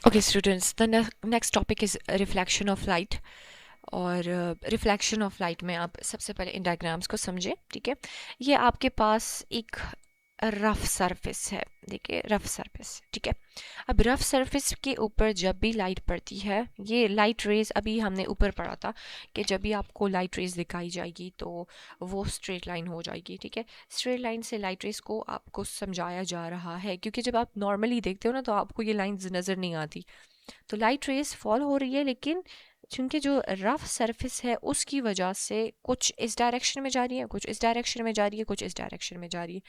Okay, students, the next topic is reflection of light. और reflection of light में आप सबसे पहले इन डायग्राम्स को समझें, ठीक है। ये आपके पास एक रफ सरफेस है, देखिए रफ सरफेस, ठीक है। अब रफ सरफेस के ऊपर जब भी लाइट पड़ती है, ये लाइट रेज अभी हमने ऊपर पढ़ा था कि जब भी आपको लाइट रेज दिखाई जाएगी तो वो स्ट्रेट लाइन हो जाएगी, ठीक है। स्ट्रेट लाइन से लाइट रेज को आपको समझाया जा रहा है, क्योंकि जब आप नॉर्मली देखते हो ना तो आपको ये लाइंस नज़र नहीं आती। तो लाइट रेज फॉल हो रही है, लेकिन चूंकि जो रफ सरफेस है उसकी वजह से कुछ इस डायरेक्शन में जा रही है, कुछ इस डायरेक्शन में जा रही है, कुछ इस डायरेक्शन में जा रही है।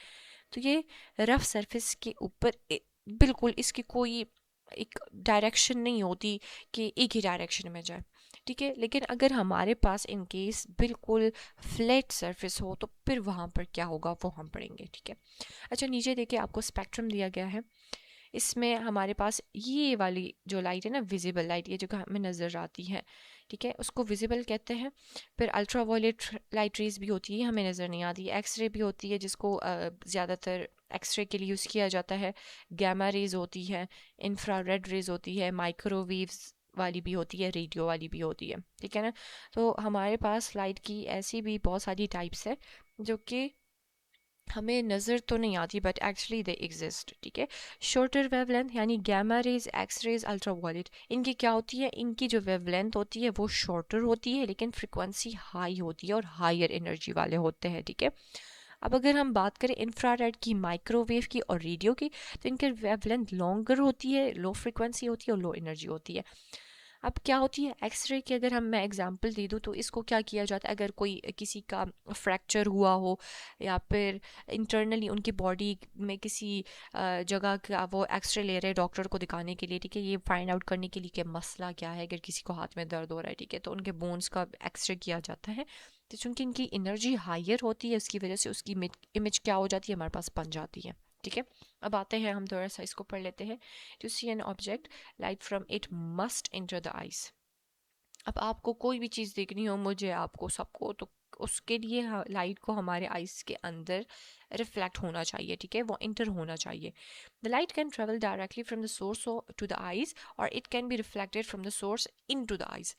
तो ये रफ सरफेस के ऊपर बिल्कुल इसकी कोई एक डायरेक्शन नहीं होती कि एक ही डायरेक्शन में जाए, ठीक है। लेकिन अगर हमारे पास इन केस बिल्कुल फ्लैट सरफेस हो तो फिर वहाँ पर क्या होगा वो हम पढ़ेंगे, ठीक है। अच्छा, नीचे देखिए आपको स्पेक्ट्रम दिया गया है। इसमें हमारे पास ये वाली जो लाइट है ना, विजिबल लाइट, ये जो हमें नज़र आती है, ठीक है, उसको विजिबल कहते हैं। फिर अल्ट्रा वायलेट लाइट रेज भी होती है, हमें नज़र नहीं आती। एक्सरे भी होती है जिसको ज़्यादातर एक्सरे के लिए यूज़ किया जाता है। गैमा रेज होती है, इंफ्रारेड रेज होती है, माइक्रोवेव्स वाली भी होती है, रेडियो वाली भी होती है, ठीक है ना। तो हमारे पास लाइट की ऐसी भी बहुत सारी टाइप्स है जो कि हमें नज़र तो नहीं आती बट एक्चुअली दे एग्जिस्ट, ठीक है। शॉर्टर वेवलेंथ यानी gamma rays, X rays, ultra violet, इनकी क्या होती है, इनकी जो वेवलेंथ होती है वो शॉर्टर होती है लेकिन फ्रिक्वेंसी हाई होती है और हायर एनर्जी वाले होते हैं, ठीक है। अब अगर हम बात करें इंफ्रारेड की, माइक्रोवेव की और रेडियो की, तो इनकी वेवलेंथ लॉन्गर होती है, लो फ्रिक्वेंसी होती है और लो एनर्जी होती है। अब क्या होती है एक्सरे की, अगर मैं एग्जांपल दे दूँ तो इसको क्या किया जाता है, अगर कोई किसी का फ्रैक्चर हुआ हो या फिर इंटरनली उनकी बॉडी में किसी जगह का वो एक्सरे ले रहे हैं डॉक्टर को दिखाने के लिए, ठीक है, ये फाइंड आउट करने के लिए कि मसला क्या है। अगर किसी को हाथ में दर्द हो रहा है, ठीक है, तो उनके बोन्स का एक्सरे किया जाता है। तो चूंकि इनकी एनर्जी हायर होती है उसकी वजह से उसकी इमेज क्या हो जाती है, हमारे पास बन जाती है, ठीक है। अब आते हैं, हम थोड़ा सा इसको पढ़ लेते हैं। To see an object light from it must enter the eyes. अब आपको कोई भी चीज़ देखनी हो, मुझे, आपको, सबको, तो उसके लिए लाइट को हमारे आइज के अंदर रिफ्लेक्ट होना चाहिए, ठीक है, वो इंटर होना चाहिए। The light can travel directly from the source to the eyes और it can be reflected from the source into the eyes.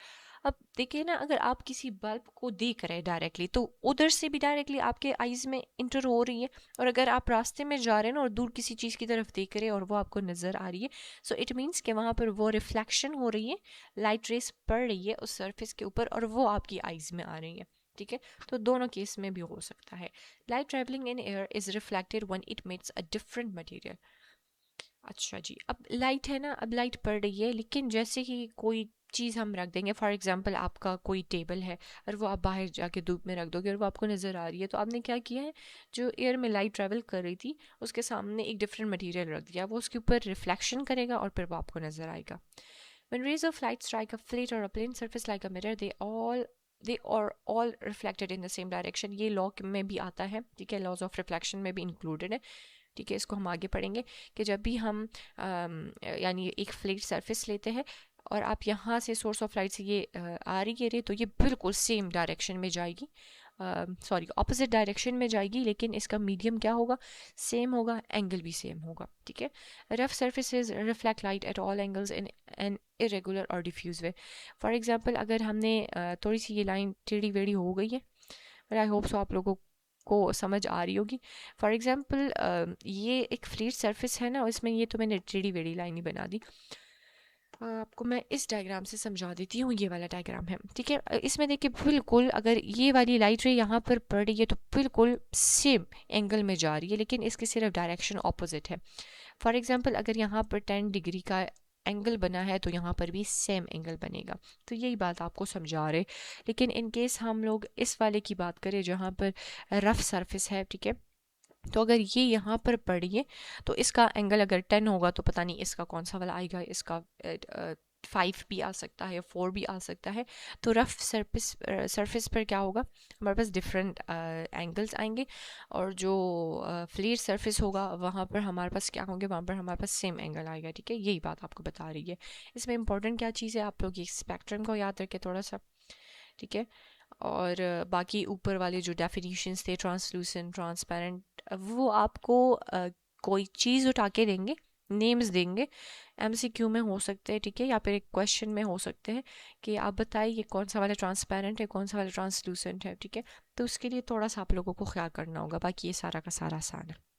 अब देखिए ना, अगर आप किसी बल्ब को देख रहे हैं डायरेक्टली तो उधर से भी डायरेक्टली आपके आइज में इंटर हो रही है, और अगर आप रास्ते में जा रहे हैं ना और दूर किसी चीज़ की तरफ देख रहे हैं और वो आपको नज़र आ रही है, सो इट मीन्स कि वहाँ पर वो रिफ्लेक्शन हो रही है, लाइट रेस पड़ रही है उस सरफेस के ऊपर और वो आपकी आइज में आ रही है, ठीक है। तो दोनों केस में भी हो सकता है। Light travelling in air is reflected when it meets a different material. अच्छा जी, अब लाइट है ना, अब लाइट पड़ रही है, लेकिन जैसे ही कोई चीज़ हम रख देंगे, फॉर एग्जांपल आपका कोई टेबल है और वो आप बाहर जाके धूप में रख दोगे और वो आपको नज़र आ रही है, तो आपने क्या किया है, जो एयर में लाइट ट्रेवल कर रही थी उसके सामने एक डिफरेंट मटेरियल रख दिया, वो उसके ऊपर रिफ्लेक्शन करेगा और फिर वो आपको नज़र आएगा। When rays of light strike a flat or a plane surface like a mirror, they are all reflected in the same direction. ये लॉ में भी आता है, ठीक है, लॉज ऑफ रिफ्लेक्शन में भी इंक्लूडेड है, ठीक है। इसको हम आगे पढ़ेंगे कि जब भी हम यानी एक फ्लैट सरफेस लेते हैं और आप यहाँ से सोर्स ऑफ लाइट से ये आ रही है रे, तो ये बिल्कुल सेम डायरेक्शन में जाएगी, सॉरी ऑपोजिट डायरेक्शन में जाएगी, लेकिन इसका मीडियम क्या होगा, सेम होगा, एंगल भी सेम होगा, ठीक है। Rough surfaces reflect light at all angles in an irregular और डिफ्यूज वे। फॉर एग्जाम्पल, अगर हमने थोड़ी सी ये लाइन टेढ़ी वेढ़ी हो गई है, बट आई होप सो आप लोगों को समझ आ रही होगी। फॉर एग्जाम्पल, ये एक फ्लैट सरफेस है ना, इसमें ये तो मैंने टेढ़ी वेढ़ी लाइन ही बना दी। आपको मैं इस डायग्राम से समझा देती हूँ, ये वाला डायग्राम है, ठीक है। इसमें देखिए बिल्कुल अगर ये वाली लाइट रे यहाँ पर पड़ रही है तो बिल्कुल सेम एंगल में जा रही है, लेकिन इसकी सिर्फ डायरेक्शन ऑपोजिट है। फॉर एग्जांपल, अगर यहाँ पर 10 डिग्री का एंगल बना है तो यहाँ पर भी सेम एंगल बनेगा, तो यही बात आपको समझा रहे। लेकिन इन केस हम लोग इस वाले की बात करें जहाँ पर रफ सरफेस है, ठीक है, तो अगर ये यहाँ पर पढ़िए तो इसका एंगल अगर 10 होगा तो पता नहीं इसका कौन सा वाला आएगा, इसका 5 भी आ सकता है, 4 भी आ सकता है। तो रफ सरफेस पर क्या होगा, हमारे पास डिफरेंट एंगल्स आएंगे, और जो फ्लैट सरफेस होगा वहाँ पर हमारे पास क्या होंगे, वहाँ पर हमारे पास सेम एंगल आएगा, ठीक है। यही बात आपको बता रही है। इसमें इंपॉर्टेंट क्या चीज़ है, आप लोग ये स्पेक्ट्रम को याद रखें थोड़ा सा, ठीक है। और बाकी ऊपर वाले जो डेफिनेशंस थे, ट्रांसलूसेंट, ट्रांसपेरेंट, वो आपको कोई चीज़ उठा के देंगे, नेम्स देंगे, एमसीक्यू में हो सकते हैं, ठीक है, या फिर एक क्वेश्चन में हो सकते हैं कि आप बताइए ये कौन सा वाला ट्रांसपेरेंट है, कौन सा वाला ट्रांसलूसेंट है, ठीक है। तो उसके लिए थोड़ा सा आप लोगों को ख्याल करना होगा, बाकी ये सारा का सारा आसान है।